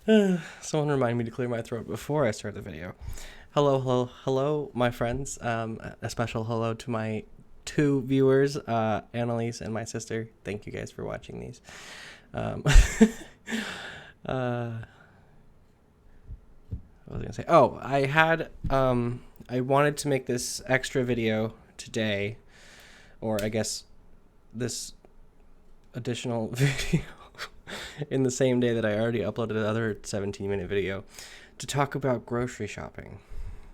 Someone remind me to clear my throat before I start the video. Hello, hello, hello, my friends. A special hello to my two viewers, Annalise and my sister. Thank you guys for watching these. Um, uh, what was I gonna say? Oh, I wanted to make this extra video today, or I guess this additional video in the same day that I already uploaded another 17-minute video to talk about grocery shopping.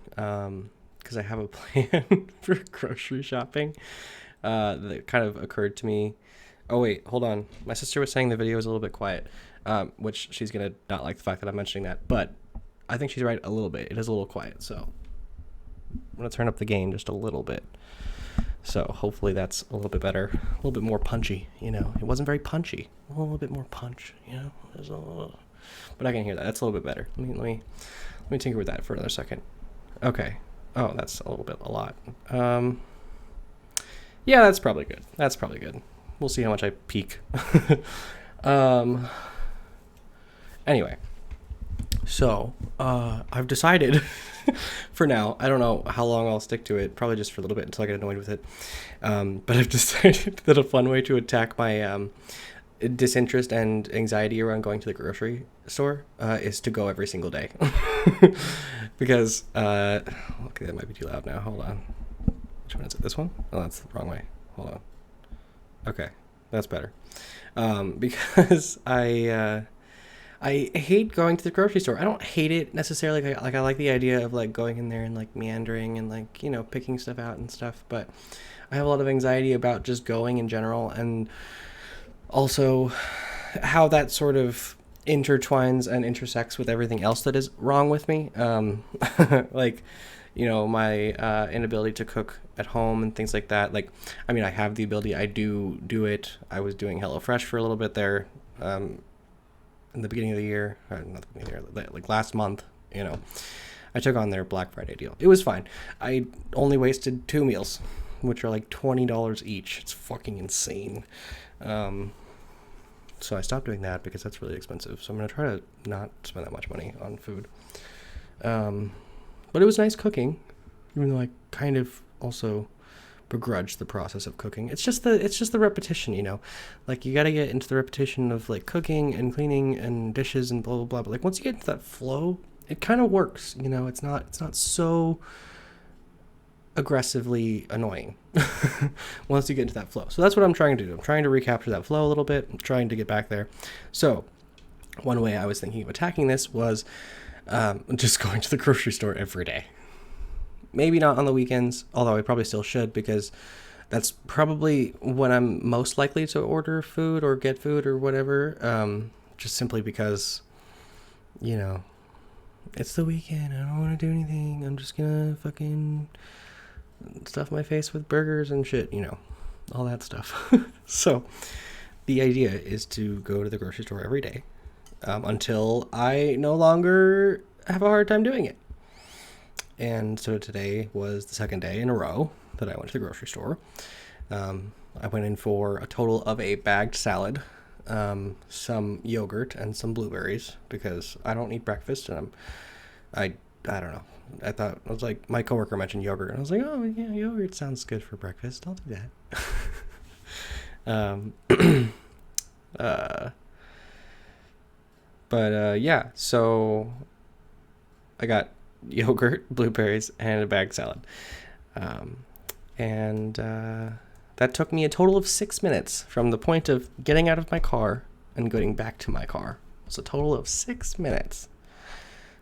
Because I have a plan for grocery shopping that kind of occurred to me. Oh, wait, hold on. My sister was saying the video is a little bit quiet, which she's going to not like the fact that I'm mentioning that. But I think she's right a little bit. It is a little quiet, so I'm going to turn up the gain just a little bit. So hopefully that's a little bit better, a little bit more punchy. It wasn't very punchy. A little bit more punch. There's a little, but I can hear that. That's a little bit better. Let me tinker with that for another second. Okay. Oh, that's a little bit a lot. Yeah, that's probably good. That's probably good. We'll see how much I peak. um. Anyway, so I've decided. For now, I don't know how long I'll stick to it. Probably just for a little bit until I get annoyed with it. But I've decided that a fun way to attack my disinterest and anxiety around going to the grocery store is to go every single day. Because, okay, that might be too loud now. Hold on. Which one is it? This one? Oh, that's the wrong way. Hold on. Okay, that's better. Because I hate going to the grocery store. I don't hate it necessarily. Like I like the idea of like going in there and like meandering and like, picking stuff out and stuff. But I have a lot of anxiety about just going in general, and also how that sort of intertwines and intersects with everything else that is wrong with me. Like, my inability to cook at home and things like that. Like, I mean, I have the ability. I do it. I was doing HelloFresh for a little bit there. In the beginning of the year, or not the beginning of the year, like last month, I took on their Black Friday deal. It was fine. I only wasted 2 meals, which are like $20 each. It's fucking insane. So I stopped doing that because that's really expensive. So I'm going to try to not spend that much money on food. But it was nice cooking, even though I kind of also begrudge the process of cooking. It's just the repetition, like you got to get into the repetition of like cooking and cleaning and dishes and blah blah blah. But like once you get into that flow, it kind of works. It's not so aggressively annoying once you get into that flow. So that's what I'm trying to do. I'm trying to recapture that flow a little bit. I'm trying to get back there. So one way I was thinking of attacking this was just going to the grocery store every day. Maybe not on the weekends, although I probably still should, because that's probably when I'm most likely to order food or get food or whatever. Just simply because, it's the weekend. I don't want to do anything. I'm just gonna fucking stuff my face with burgers and shit, all that stuff. So the idea is to go to the grocery store every day until I no longer have a hard time doing it. And so today was the second day in a row that I went to the grocery store. I went in for a total of a bagged salad, some yogurt, and some blueberries because I don't eat breakfast, and I don't know. I was like, my coworker mentioned yogurt, and I was like, oh yeah, yogurt sounds good for breakfast. I'll do that. Yeah. So I got yogurt, blueberries, and a bagged salad. And that took me a total of 6 minutes from the point of getting out of my car and going back to my car. It's a total of 6 minutes.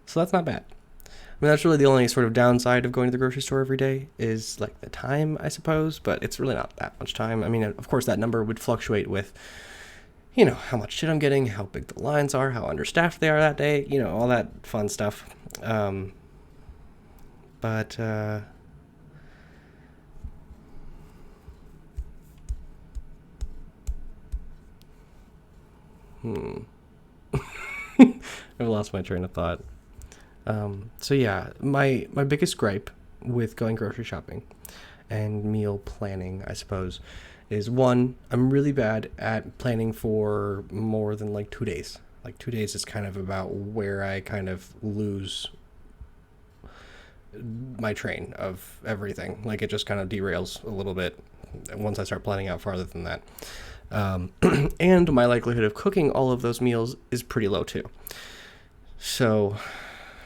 So that's not bad. I mean, that's really the only sort of downside of going to the grocery store every day is like the time, I suppose, but it's really not that much time. I mean, of course, that number would fluctuate with, how much shit I'm getting, how big the lines are, how understaffed they are that day, all that fun stuff. But I I've lost my train of thought. So yeah, my biggest gripe with going grocery shopping and meal planning, I suppose, is one, I'm really bad at planning for more than like 2 days. Like 2 days is kind of about where I kind of lose my train of everything. Like it just kind of derails a little bit once I start planning out farther than that. And my likelihood of cooking all of those meals is pretty low too. So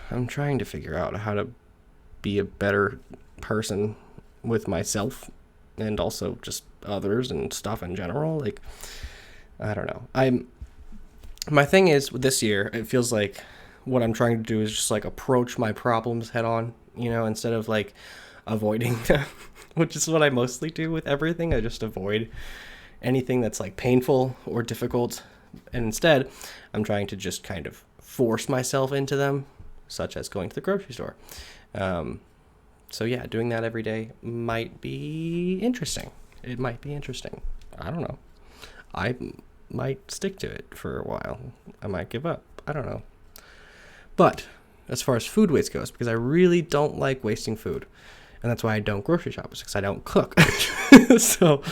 I'm trying to figure out how to be a better person with myself and also just others and stuff in general. Like, I don't know. My thing is with this year, it feels like what I'm trying to do is just like approach my problems head on, instead of like avoiding them, which is what I mostly do with everything. I just avoid anything that's like painful or difficult. And instead, I'm trying to just kind of force myself into them, such as going to the grocery store. So yeah, doing that every day might be interesting. It might be interesting. I don't know. I might stick to it for a while. I might give up. I don't know. But as far as food waste goes, because I really don't like wasting food, and that's why I don't grocery shop, because I don't cook. So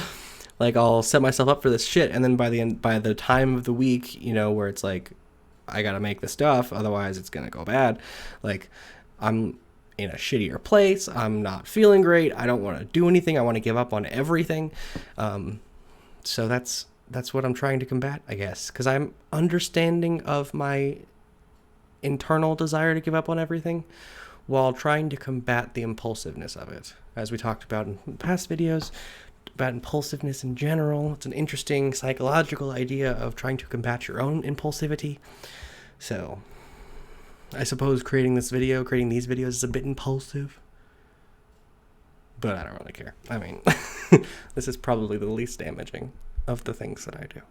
like I'll set myself up for this shit, and then by the time of the week, where it's like I gotta make the stuff, otherwise it's gonna go bad. Like I'm in a shittier place. I'm not feeling great. I don't want to do anything. I want to give up on everything. So that's what I'm trying to combat, I guess, because I'm understanding of my internal desire to give up on everything while trying to combat the impulsiveness of it. As we talked about in past videos, about impulsiveness in general. It's an interesting psychological idea of trying to combat your own impulsivity. So I suppose creating these videos is a bit impulsive, but I don't really care. I mean, this is probably the least damaging of the things that I do.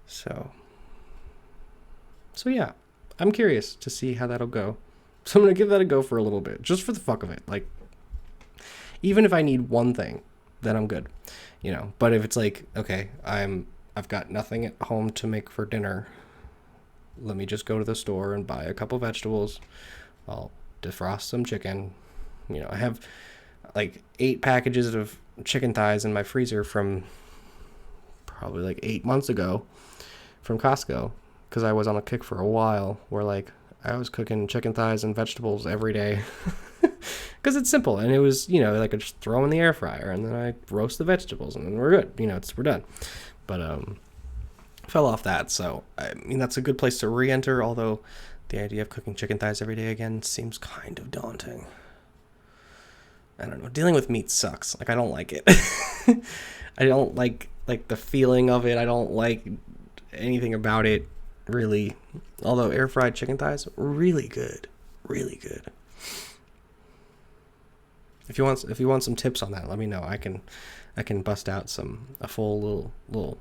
So yeah, I'm curious to see how that'll go. So I'm going to give that a go for a little bit, just for the fuck of it. Like, even if I need one thing, then I'm good, but if it's like, okay, I've got nothing at home to make for dinner, let me just go to the store and buy a couple vegetables. I'll defrost some chicken. I have like 8 packages of chicken thighs in my freezer from probably like 8 months ago from Costco, because I was on a kick for a while where like I was cooking chicken thighs and vegetables every day because it's simple, and it was, like I just throw in the air fryer and then I roast the vegetables and then we're good. We're done. But fell off that, so I mean that's a good place to re-enter, although the idea of cooking chicken thighs every day again seems kind of daunting. I don't know, dealing with meat sucks. Like I don't like it. I don't like the feeling of it. I don't like anything about it really, although air fried chicken thighs really good. If you want some tips on that, let me know. I can bust out a full little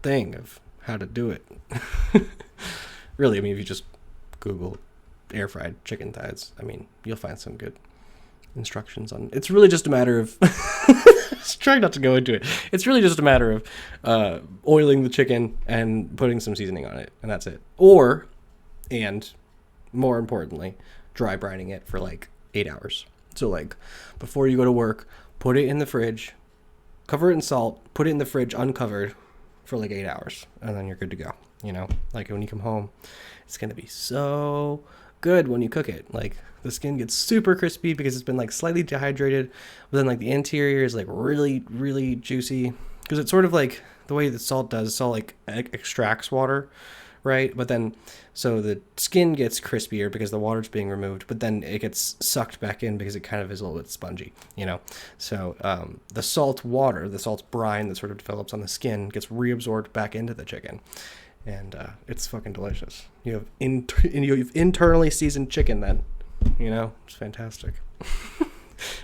thing of how to do it. Really, I mean, if you just Google air fried chicken thighs, I mean, you'll find some good instructions on it. It's really just a matter of just trying not to go into it. It's really just a matter of oiling the chicken and putting some seasoning on it, and that's it. And more importantly, dry brining it for like 8 hours. So like before you go to work, put it in the fridge, cover it in salt, put it in the fridge uncovered for like 8 hours, and then you're good to go. Like when you come home, it's going to be so good when you cook it. Like the skin gets super crispy because it's been like slightly dehydrated, but then like the interior is like really, really juicy, because it's sort of like the way that salt does. Salt like extracts water, right? But then, so the skin gets crispier because the water's being removed, but then it gets sucked back in because it kind of is a little bit spongy, So the salt brine that sort of develops on the skin gets reabsorbed back into the chicken, and it's fucking delicious. You have internally seasoned chicken then, it's fantastic.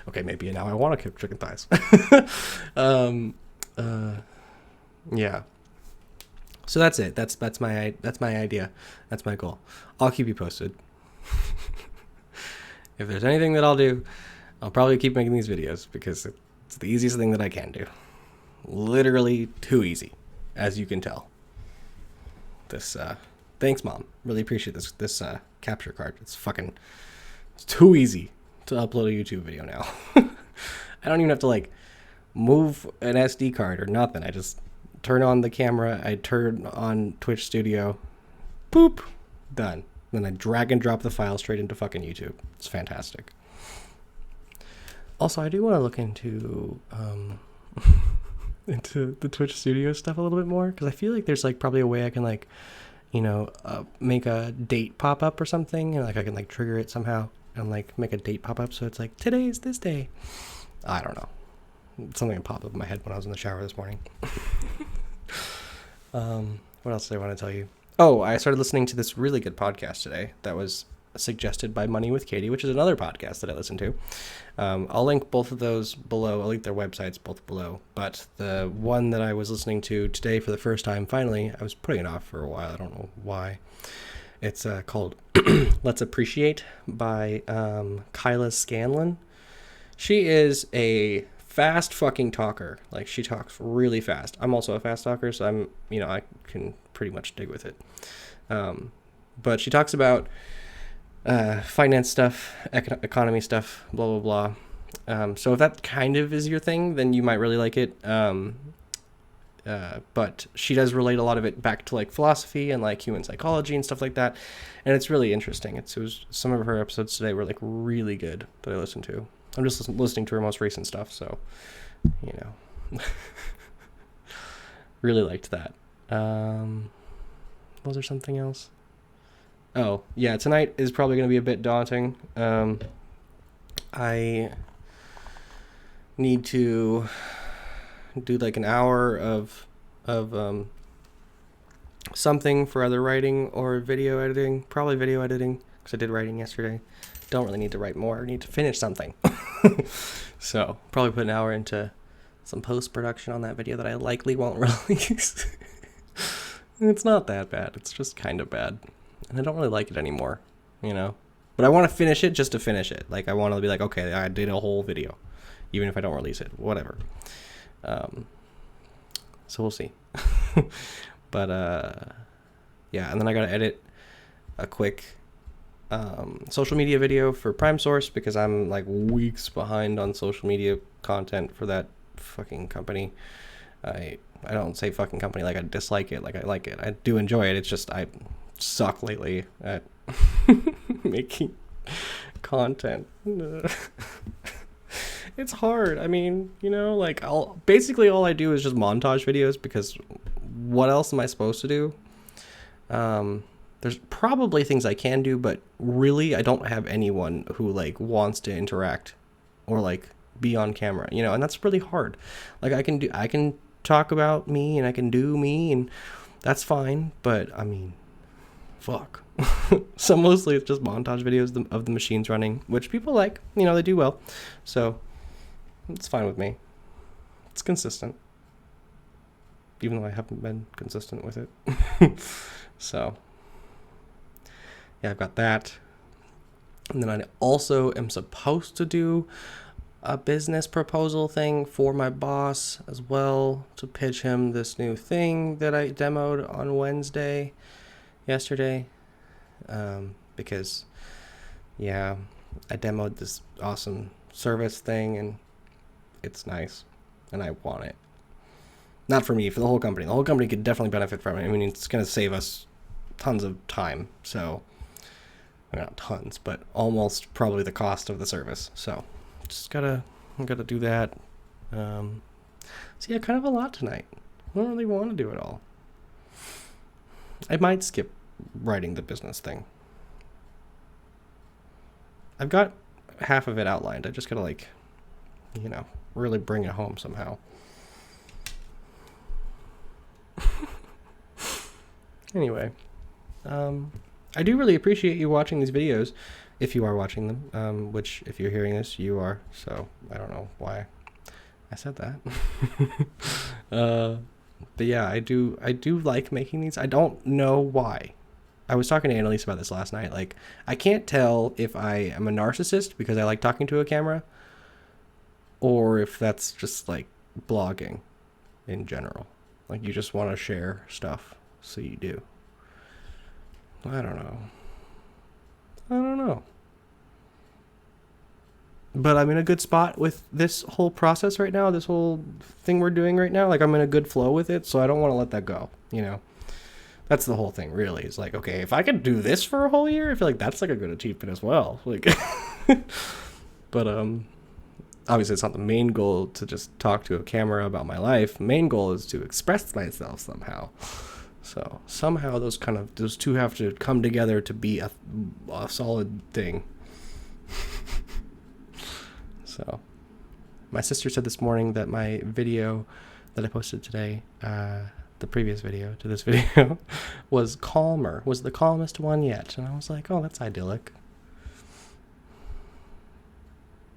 Okay, maybe now I want to cook chicken thighs. Yeah. So that's it. That's my idea. That's my goal. I'll keep you posted. If there's anything that I'll do, I'll probably keep making these videos because it's the easiest thing that I can do. Literally too easy, as you can tell. Thanks, Mom. Really appreciate this capture card. It's too easy to upload a YouTube video now. I don't even have to like move an SD card or nothing. I just turn on the camera, I turn on Twitch Studio, Boop. Done. Then I drag and drop the file straight into fucking YouTube. It's fantastic. Also, I do want to look into into the Twitch Studio stuff a little bit more, because I feel like there's like probably a way I can like, make a date pop up or something, and like I can like trigger it somehow and like make a date pop up so it's like today is this day. I don't know. Something that popped up in my head when I was in the shower this morning. What else did I want to tell you? Oh, I started listening to this really good podcast today that was suggested by Money with Katie, which is another podcast that I listen to. I'll link both of those below. I'll link their websites both below. But the one that I was listening to today for the first time, finally, I was putting it off for a while. I don't know why. It's called Let's Appreciate by Kyla Scanlon. She is a fast fucking talker. Like, she talks really fast. I'm also a fast talker, so I can pretty much dig with it. But she talks about finance stuff, economy stuff, blah, blah, blah. So if that kind of is your thing, then you might really like it. But she does relate a lot of it back to like philosophy and like human psychology and stuff like that. And it's really interesting. It was some of her episodes today were like really good that I listened to. I'm just listening to her most recent stuff. So, really liked that. Was there something else? Oh, yeah, tonight is probably going to be a bit daunting. I need to do like an hour of something for either writing or video editing. Probably video editing, because I did writing yesterday. Don't really need to write more. I need to finish something. So, probably put an hour into some post-production on that video that I likely won't release. It's not that bad. It's just kind of bad. And I don't really like it anymore, But I want to finish it just to finish it. Like, I want to be like, okay, I did a whole video, even if I don't release it, whatever. So we'll see. But, yeah, and then I got to edit a quick social media video for Prime Source, because I'm like weeks behind on social media content for that fucking company. I don't say fucking company like I dislike it, like I like it. I do enjoy it. It's just I suck lately at making content. It's hard. I mean, like basically all I do is just montage videos, because what else am I supposed to do? There's probably things I can do, but really I don't have anyone who like wants to interact or like be on camera, and that's really hard. Like I can talk about me and I can do me, and that's fine, but I mean, fuck. So mostly it's just montage videos of the machines running, which people like, they do well. So it's fine with me. It's consistent, even though I haven't been consistent with it. So yeah, I've got that. And then I also am supposed to do a business proposal thing for my boss as well, to pitch him this new thing that I demoed on yesterday. Because, yeah, I demoed this awesome service thing, and it's nice, and I want it. Not for me, for the whole company. The whole company could definitely benefit from it. I mean, it's going to save us tons of time, so... not tons, but almost probably the cost of the service. So just gotta do that. So yeah, kind of a lot tonight. I don't really want to do it all. I might skip writing the business thing. I've got half of it outlined. I just gotta really bring it home somehow. Anyway, I do really appreciate you watching these videos, if you are watching them, which if you're hearing this, you are, so I don't know why I said that. But yeah, I do like making these. I don't know why. I was talking to Annalise about this last night. Like, I can't tell if I am a narcissist because I like talking to a camera, or if that's just like blogging in general. Like, you just want to share stuff, so you do. I don't know. But I'm in a good spot with this whole process right now, this whole thing we're doing right now. Like, I'm in a good flow with it, so I don't want to let that go, That's That's the whole thing, really. It's like, okay, if I could do this for a whole year, I feel like that's like a good achievement as well. Like, but obviously it's not the main goal to just talk to a camera about my life. Main goal is to express myself somehow. So somehow those two have to come together to be a solid thing. So my sister said this morning that my video that I posted today, the previous video to this video, was the calmest one yet. And I was like, oh, that's idyllic.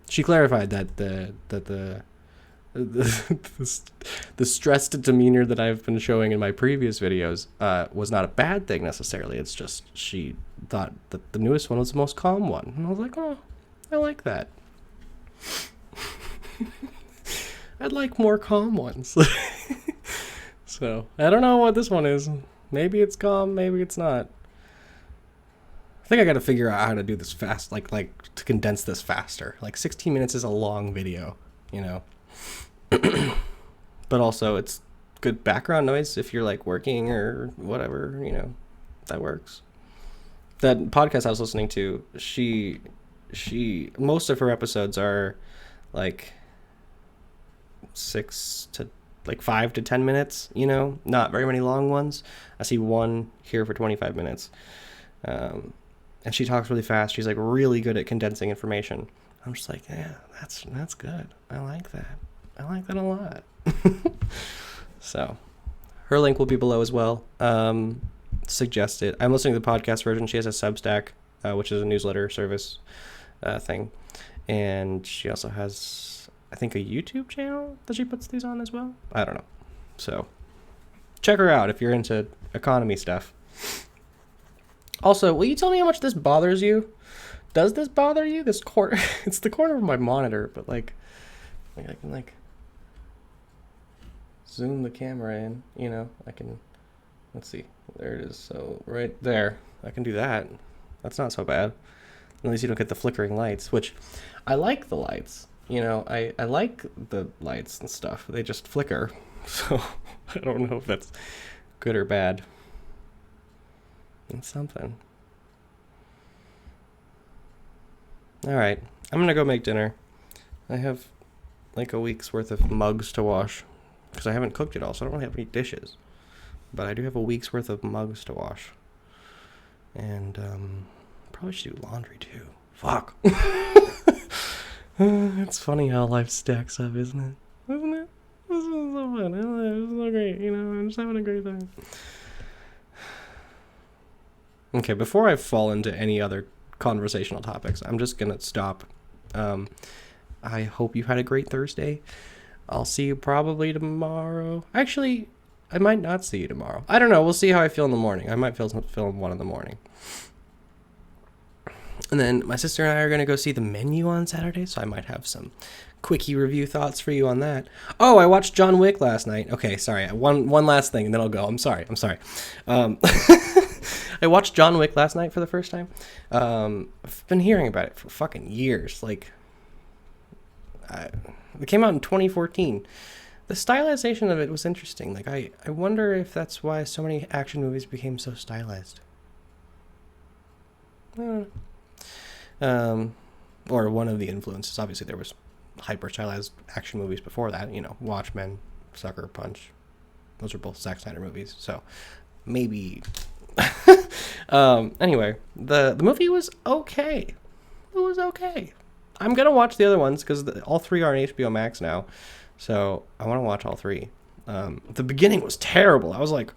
She clarified that the stressed demeanor that I've been showing in my previous videos was not a bad thing necessarily. It's just she thought that the newest one was the most calm one. And I was like, oh, I like that. I'd like more calm ones. So, I don't know what this one is. Maybe it's calm, maybe it's not. I think I gotta figure out how to do this fast, like to condense this faster. Like 16 minutes is a long video, you know. But also it's good background noise if you're like working or whatever, you know, that works. That podcast I was listening to, she most of her episodes are like 5 to 10 minutes, you know, not very many long ones. I see one here for 25 minutes. And she talks really fast. She's like really good at condensing information. I'm just like, yeah, that's good. I like that. I like that a lot. So her link will be below as well. Suggest it. I'm listening to the podcast version. She has a Substack, which is a newsletter service thing. And she also has, I think, a YouTube channel that she puts these on as well. I don't know. So check her out if you're into economy stuff. Also, will you tell me how much this bothers you? Does this bother you? This corner, it's the corner of my monitor, but like I can like zoom the camera in, you know, let's see, there it is. So right there, I can do that. That's not so bad. At least you don't get the flickering lights, which I like the lights. You know, I like the lights and stuff. They just flicker. So I don't know if that's good or bad. It's something. All right, I'm gonna go make dinner. I have like a week's worth of mugs to wash because I haven't cooked it all, so I don't really have any dishes. But I do have a week's worth of mugs to wash. And probably should do laundry too. Fuck. It's funny how life stacks up, isn't it? Isn't it? This is so fun. This is so great. You know, I'm just having a great time. Okay, before I fall into any other conversational topics, I'm just gonna stop. I hope you had a great Thursday. I'll see you probably tomorrow. Actually, I might not see you tomorrow. I don't know. We'll see how I feel in the morning. I might feel 1 in the morning. And then my sister and I are going to go see The Menu on Saturday, so I might have some quickie review thoughts for you on that. Oh, I watched John Wick last night. Okay, sorry. One last thing, and then I'll go. I'm sorry. I watched John Wick last night for the first time. I've been hearing about it for fucking years. Like, it came out in 2014. The stylization of it was interesting. Like, I wonder if that's why so many action movies became so stylized. Or one of the influences. Obviously, there was hyper stylized action movies before that. You know, Watchmen, Sucker Punch. Those are both Zack Snyder movies. So maybe. Anyway, the movie was okay. It was okay. I'm gonna watch the other ones because all three are on HBO Max now. So I want to watch all three. The beginning was terrible. I was like,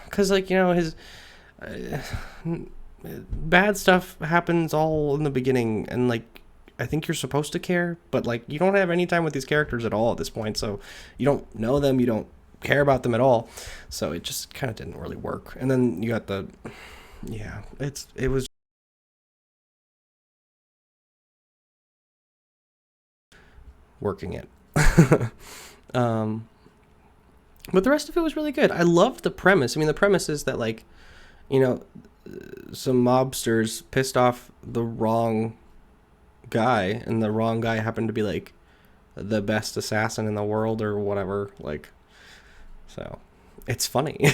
because like, you know, his bad stuff happens all in the beginning, and like I think you're supposed to care, but like you don't have any time with these characters at all at this point, so you don't know them, you don't care about them at all, so it just kind of didn't really work. And then you got it was working it. But the rest of it was really good. I loved the premise. I mean, the premise is that, like, you know, some mobsters pissed off the wrong guy, and the wrong guy happened to be, like, the best assassin in the world or whatever. Like, so it's funny.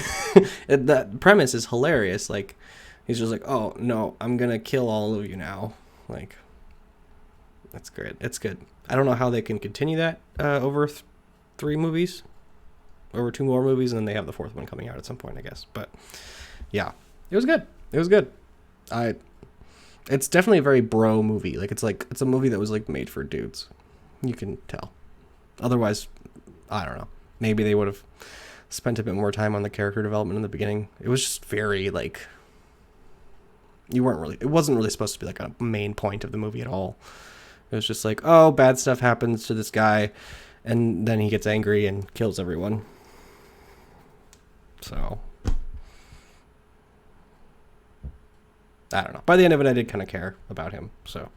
That premise is hilarious. Like, he's just like, oh no, I'm gonna kill all of you now. Like, that's great. It's good. I don't know how they can continue that over 3 movies, over 2 more movies, and then they have the 4th one coming out at some point, I guess. But yeah, it was good. It was good. It's definitely a very bro movie. Like, it's a movie that was like made for dudes. You can tell. Otherwise, I don't know. Maybe they would have spent a bit more time on the character development in the beginning. It was just very like, it wasn't really supposed to be like a main point of the movie at all. It was just like, oh, bad stuff happens to this guy, and then he gets angry and kills everyone. So, I don't know. By the end of it, I did kind of care about him, so.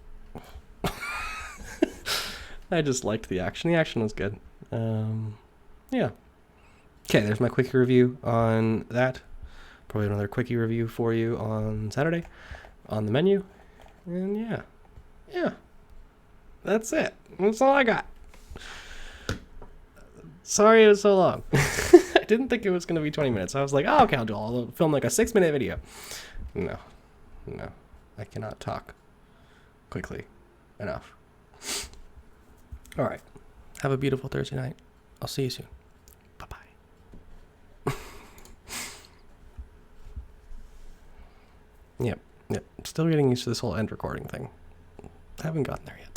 I just liked the action. The action was good. Yeah. Okay, there's my quickie review on that. Probably another quickie review for you on Saturday on the menu. And yeah. That's it. That's all I got. Sorry it was so long. I didn't think it was going to be 20 minutes. I was like, oh, okay, I'll film like a 6-minute video. No. I cannot talk quickly enough. All right. Have a beautiful Thursday night. I'll see you soon. Bye-bye. Yep. Still getting used to this whole end recording thing. I haven't gotten there yet.